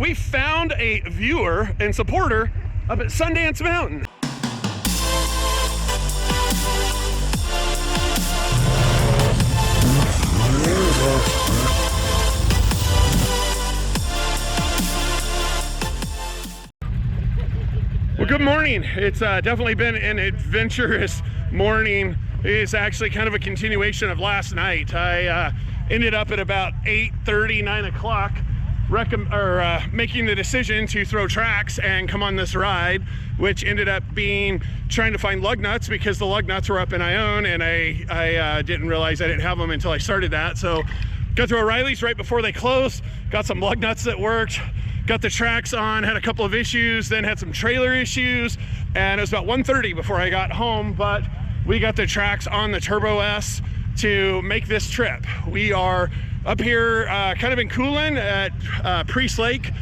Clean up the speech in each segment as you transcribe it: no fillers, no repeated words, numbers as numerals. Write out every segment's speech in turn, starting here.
we found a viewer and supporter up at Sundance Mountain. Well, good morning. It's definitely been an adventurous morning. It's actually kind of a continuation of last night. I ended up at about 8:30, 9 o'clock making the decision to throw tracks and come on this ride, which ended up being trying to find lug nuts because the lug nuts were up in Ione, and I didn't realize I didn't have them until I started that. So got to O'Reilly's right before they closed, got some lug nuts that worked, got the tracks on, had a couple of issues, then had some trailer issues, and it was about 1:30 before I got home, but we got the tracks on the Turbo S to make this trip. We are up here kind of in Coolin at Priest Lake.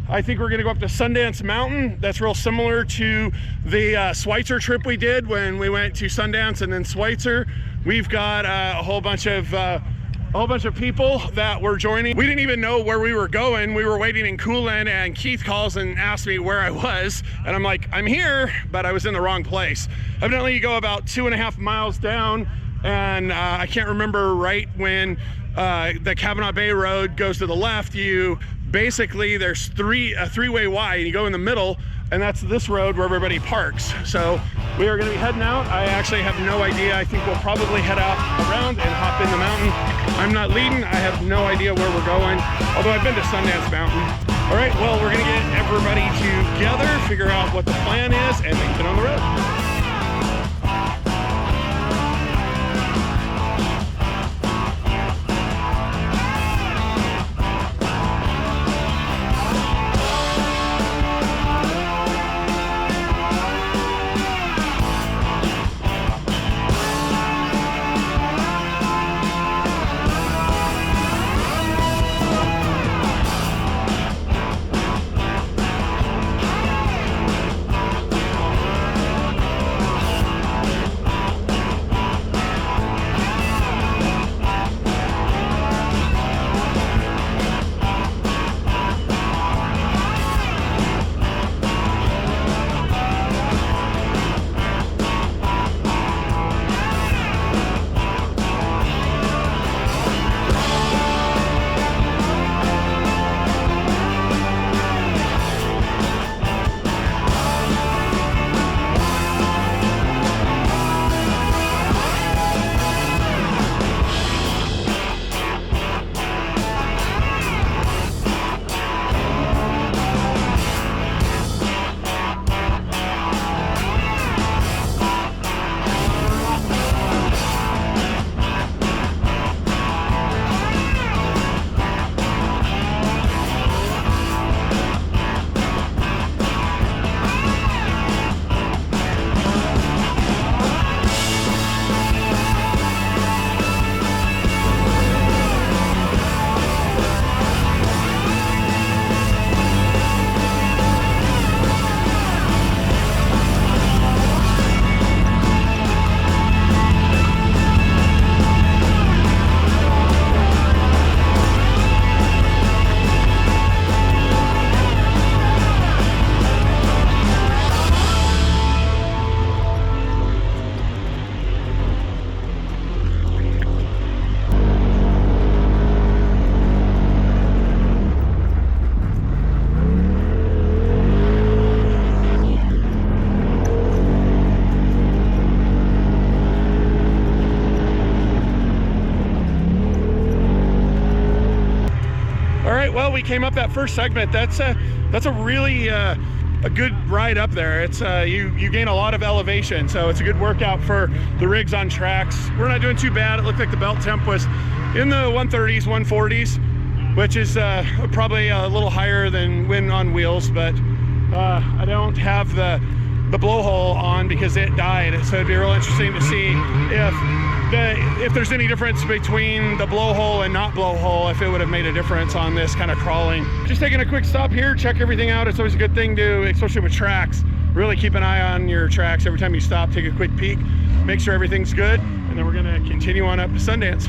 I think we're gonna go up to Sundance Mountain. That's real similar to the Schweitzer trip we did when we went to Sundance and then Schweitzer. We've got a whole bunch of people that were joining. We didn't even know where we were going. We were waiting in Coolin, and Keith calls and asks me where I was, and I'm like, I'm here, but I was in the wrong place. Evidently you go about 2.5 miles down, and I can't remember right when the Kavanaugh Bay Road goes to the left. You basically, there's a three-way Y, and you go in the middle, and that's this road where everybody parks. So we are gonna be heading out. I actually have no idea. I think we'll probably head out around and hop in the mountain. I'm not leading. I have no idea where we're going, although I've been to Sundance Mountain. All right, well, we're gonna get everybody together, figure out what the plan is, and then get on the road. Well, we came up that first segment. That's a really a good ride up there. It's you gain a lot of elevation, so it's a good workout for the rigs on tracks. We're not doing too bad. It looked like the belt temp was in the 130s, 140s, which is probably a little higher than when on wheels, but I don't have the blowhole on because it died, so it'd be real interesting to see if there's any difference between the blowhole and not blowhole, if it would have made a difference on this kind of crawling. Just taking a quick stop here, check everything out. It's always a good thing to, especially with tracks, really keep an eye on your tracks. Every time you stop, take a quick peek, make sure everything's good, and then we're gonna continue on up to Sundance.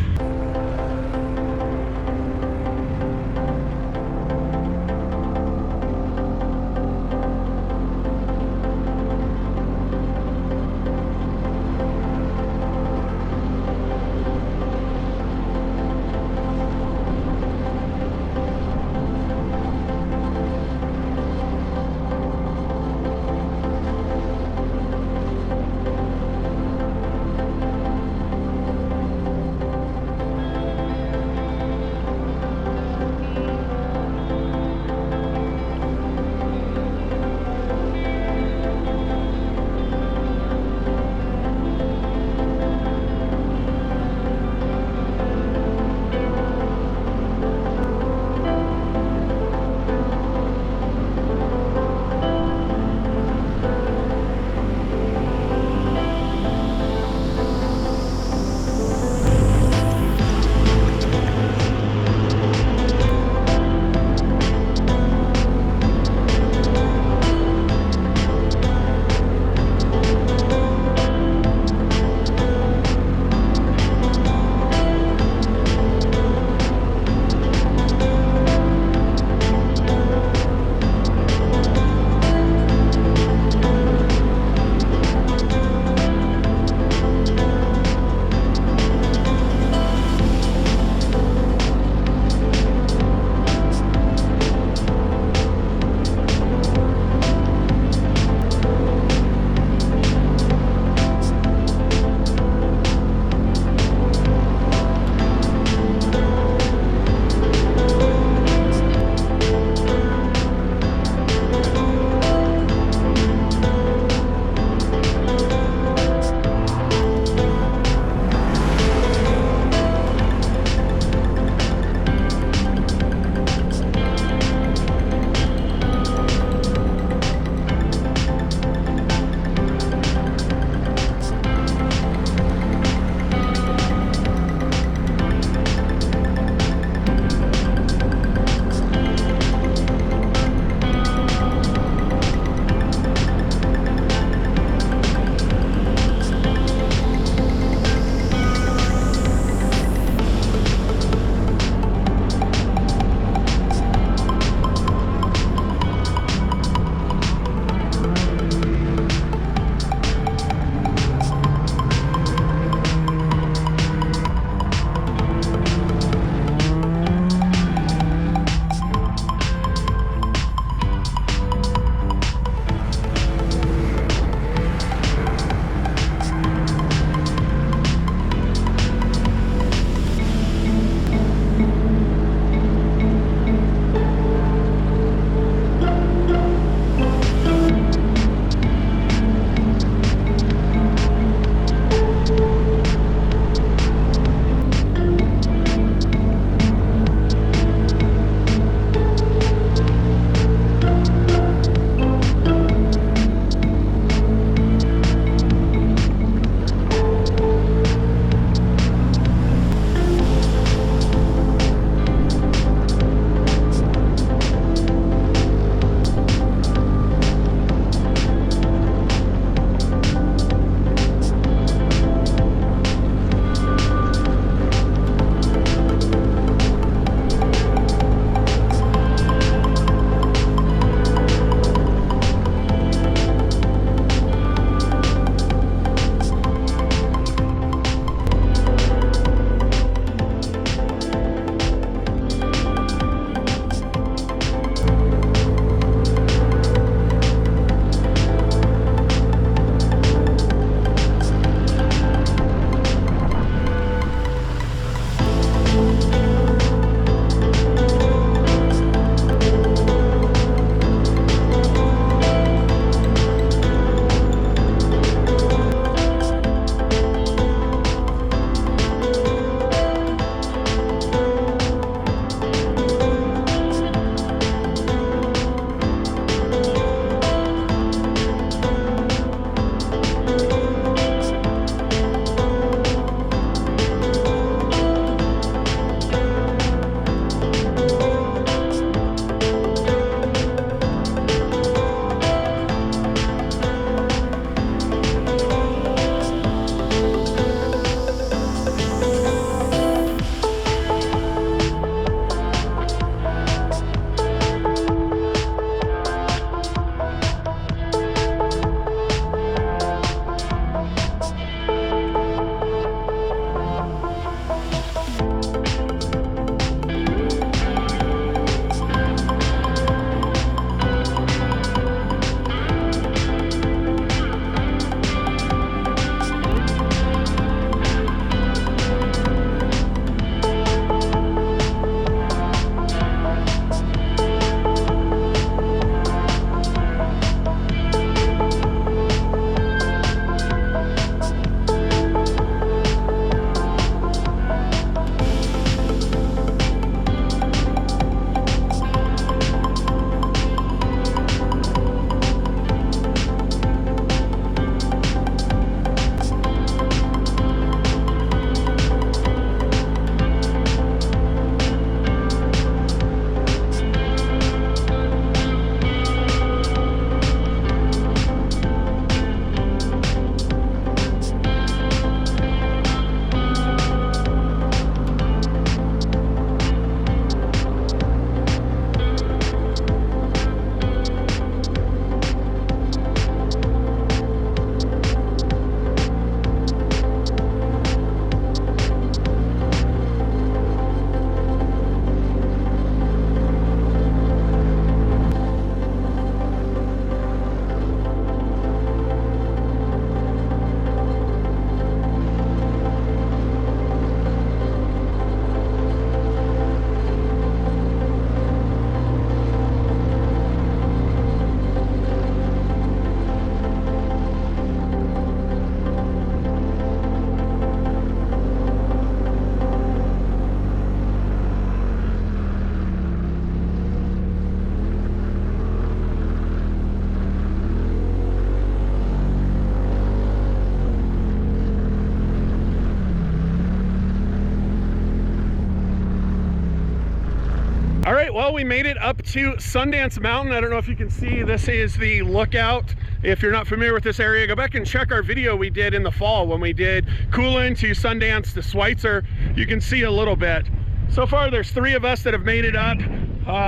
right, well, we made it up to Sundance Mountain. I don't know if you can see, this is the lookout. If you're not familiar with this area, go back and check our video we did in the fall when we did Coolin to Sundance to Schweitzer. You can see a little bit. So far, there's 3 of us that have made it up.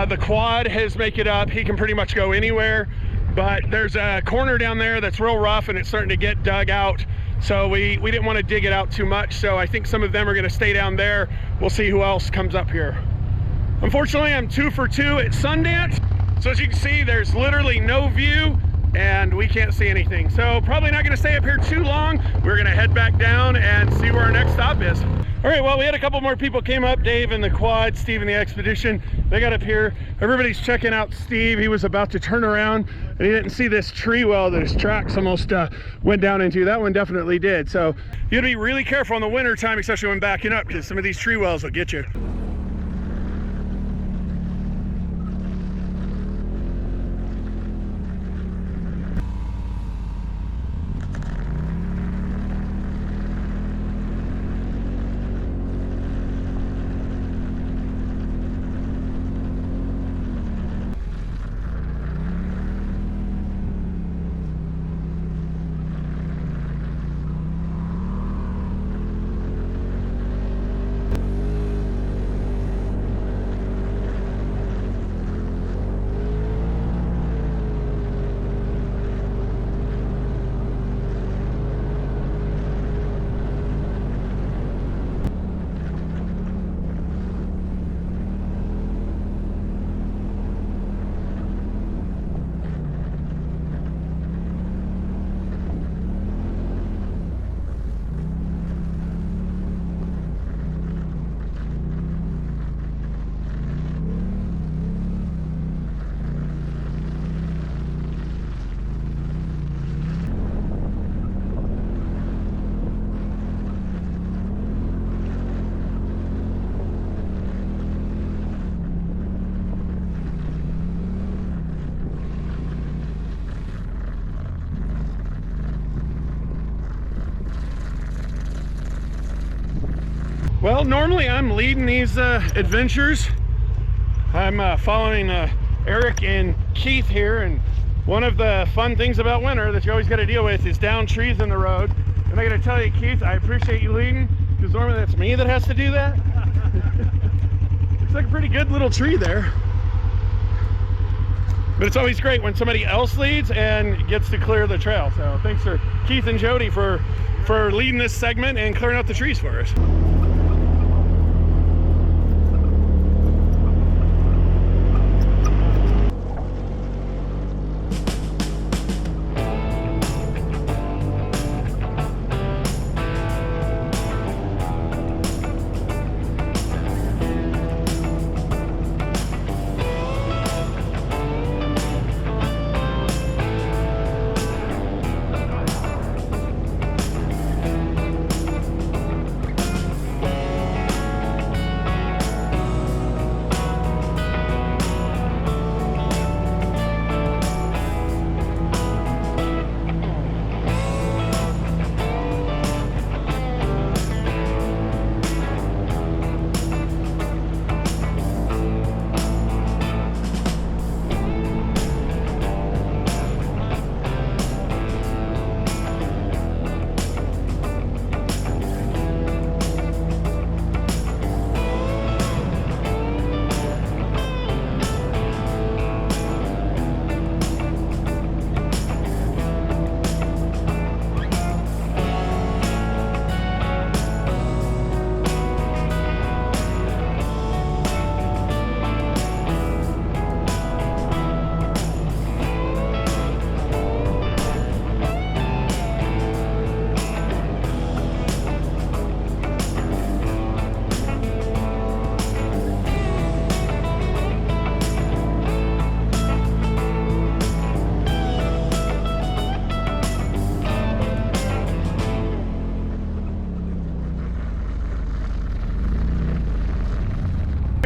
The quad has made it up. He can pretty much go anywhere, but there's a corner down there that's real rough and it's starting to get dug out. So we didn't want to dig it out too much. So I think some of them are going to stay down there. We'll see who else comes up here. Unfortunately, I'm 2 for 2 at Sundance. So as you can see, there's literally no view and we can't see anything. So probably not gonna stay up here too long. We're gonna head back down and see where our next stop is. All right, well, we had a couple more people came up, Dave in the quad, Steve in the expedition. They got up here. Everybody's checking out Steve. He was about to turn around and he didn't see this tree well that his tracks almost went down into. That one definitely did. So you gotta be really careful in the winter time, especially when backing up, because some of these tree wells will get you. Well, normally I'm leading these adventures. I'm following Eric and Keith here, and one of the fun things about winter that you always got to deal with is down trees in the road. And I got to tell you, Keith, I appreciate you leading, because normally that's me that has to do that. It's like a pretty good little tree there. But it's always great when somebody else leads and gets to clear the trail. So thanks for Keith and Jody for leading this segment and clearing out the trees for us.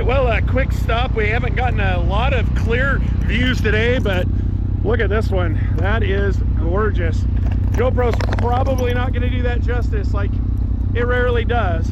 Well, a quick stop. We haven't gotten a lot of clear views today, but look at this one. That is gorgeous. GoPro's probably not going to do that justice like it rarely does.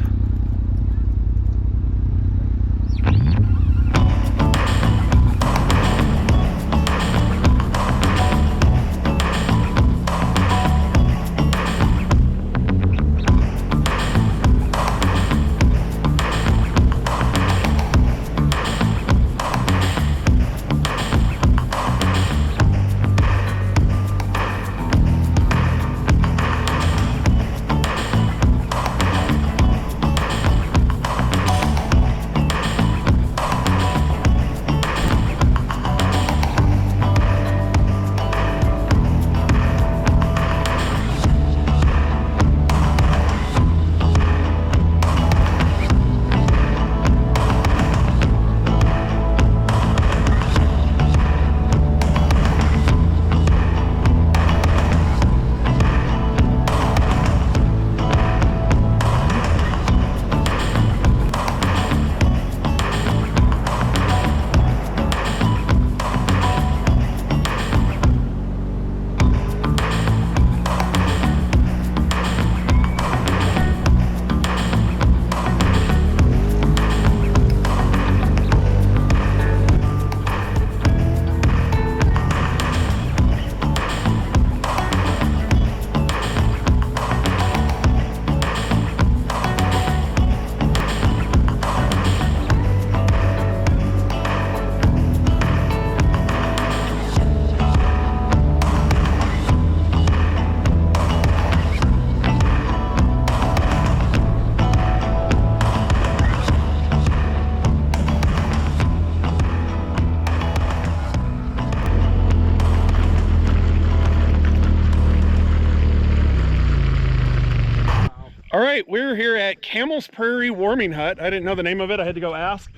right, we're here at Camels Prairie warming hut. I didn't know the name of it. I had to go ask.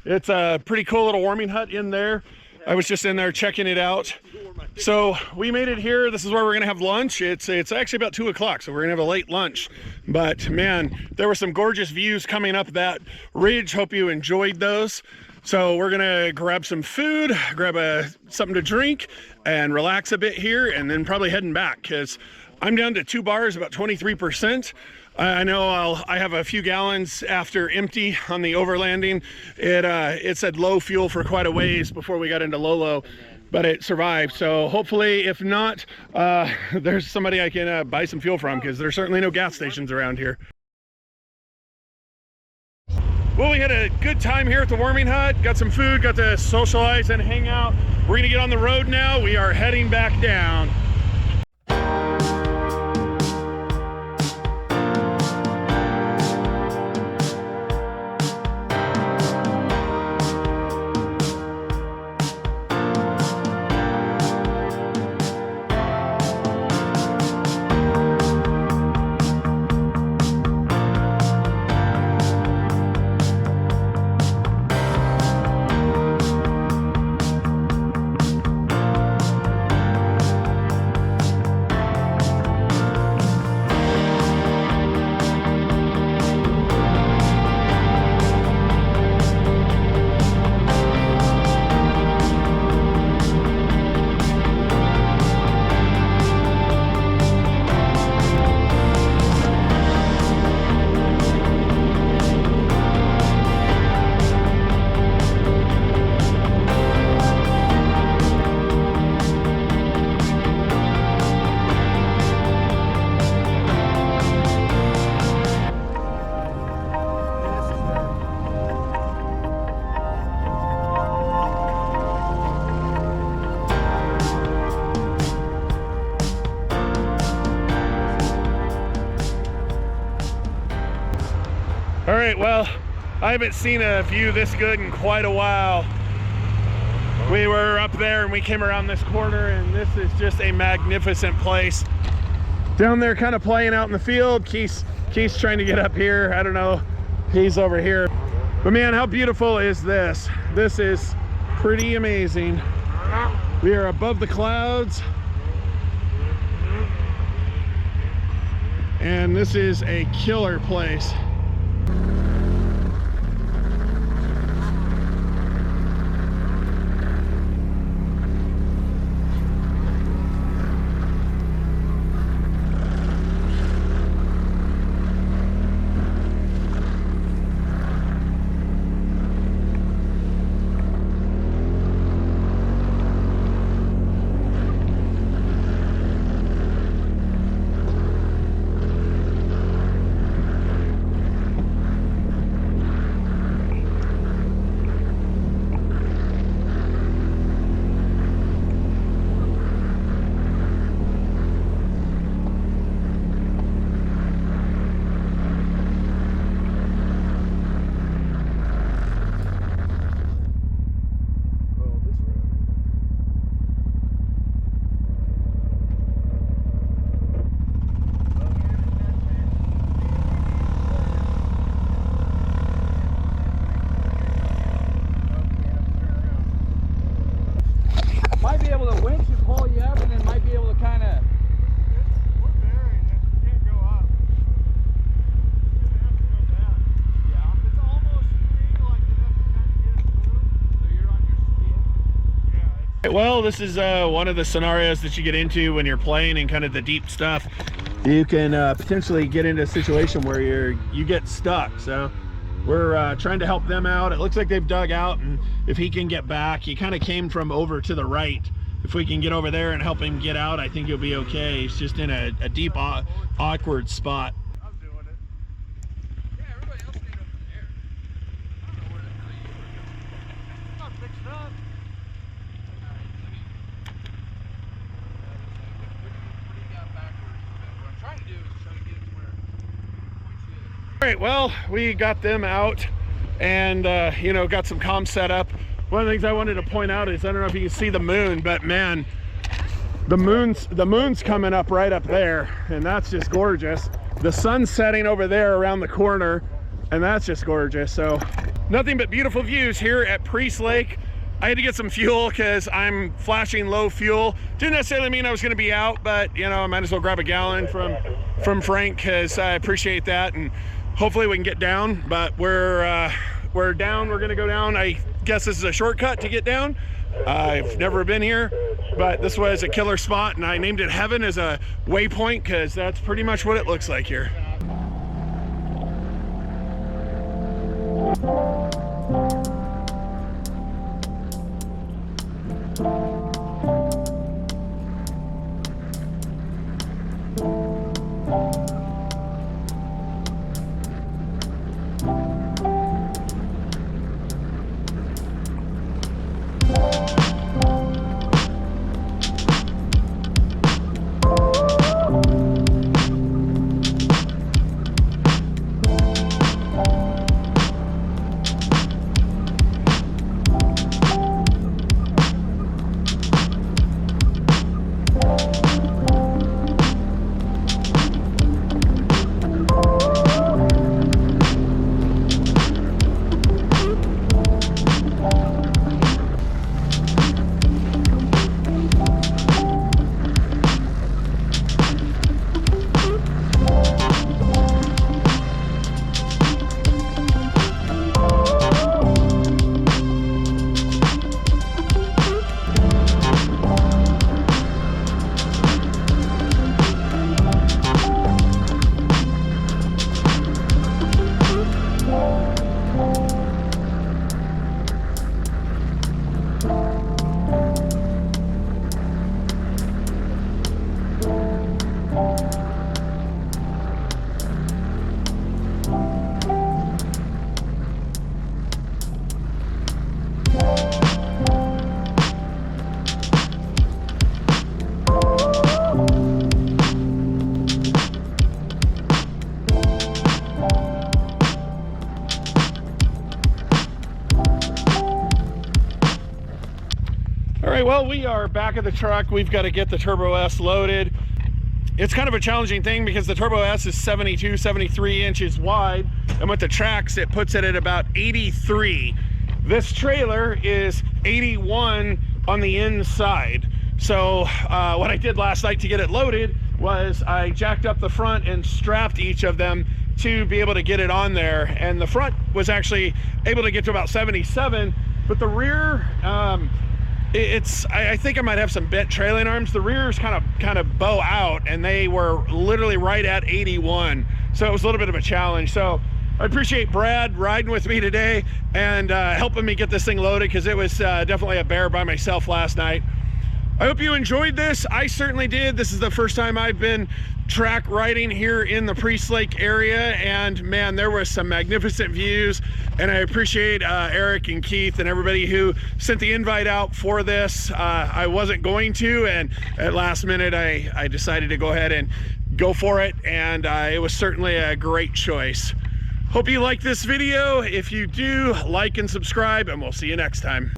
It's a pretty cool little warming hut in there. I was just in there checking it out. So we made it here. This is where we're gonna have lunch. It's actually about 2 o'clock, so we're gonna have a late lunch. But man, there were some gorgeous views coming up that ridge. Hope you enjoyed those. So we're gonna grab some food, grab something to drink, and relax a bit here, and then probably heading back, because I'm down to 2 bars, about 23%. I know I have a few gallons after empty on the overlanding. It said low fuel for quite a ways before we got into low, but it survived. So hopefully, if not, there's somebody I can buy some fuel from, because there's certainly no gas stations around here. Well, we had a good time here at the warming hut, got some food, got to socialize and hang out. We're gonna get on the road now. We are heading back down. All right, well, I haven't seen a view this good in quite a while. We were up there and we came around this corner, and this is just a magnificent place. Down there kind of playing out in the field. Keith's trying to get up here. I don't know, he's over here. But man, how beautiful is this? This is pretty amazing. We are above the clouds. And this is a killer place. Well, this is one of the scenarios that you get into when you're playing in kind of the deep stuff. You can potentially get into a situation where you get stuck. So we're trying to help them out. It looks like they've dug out, and if he can get back, he kind of came from over to the right. If we can get over there and help him get out, I think he'll be okay. He's just in a deep, awkward spot. All right, well, we got them out and you know, got some comms set up. One of the things I wanted to point out is, I don't know if you can see the moon, but man, the moon's coming up right up there, and that's just gorgeous. the sun's setting over there around the corner, and that's just gorgeous. So nothing but beautiful views here at Priest Lake. I had to get some fuel because I'm flashing low fuel. Didn't necessarily mean I was going to be out, but you know, I might as well grab a gallon from Frank because I appreciate that, and hopefully we can get down. But we're down. We're going to go down. I guess this is a shortcut to get down. I've never been here, but this was a killer spot, and I named it Heaven as a waypoint because that's pretty much what it looks like here. All right, well, we are back at the truck. We've got to get the Turbo S loaded. It's kind of a challenging thing because the Turbo S is 72, 73 inches wide, and with the tracks, it puts it at about 83. This trailer is 81 on the inside. So what I did last night to get it loaded was I jacked up the front and strapped each of them to be able to get it on there. And the front was actually able to get to about 77, but the rear, I think I might have some bent trailing arms. The rears kind of bow out, and they were literally right at 81. So it was a little bit of a challenge. So I appreciate Brad riding with me today and helping me get this thing loaded, because it was definitely a bear by myself last night. I hope you enjoyed this. I certainly did. This is the first time I've been track riding here in the Priest Lake area, and man, there was some magnificent views, and I appreciate Eric and Keith and everybody who sent the invite out for this. I wasn't going to, and at last minute I decided to go ahead and go for it, and it was certainly a great choice. Hope you like this video. If you do, like and subscribe, and we'll see you next time.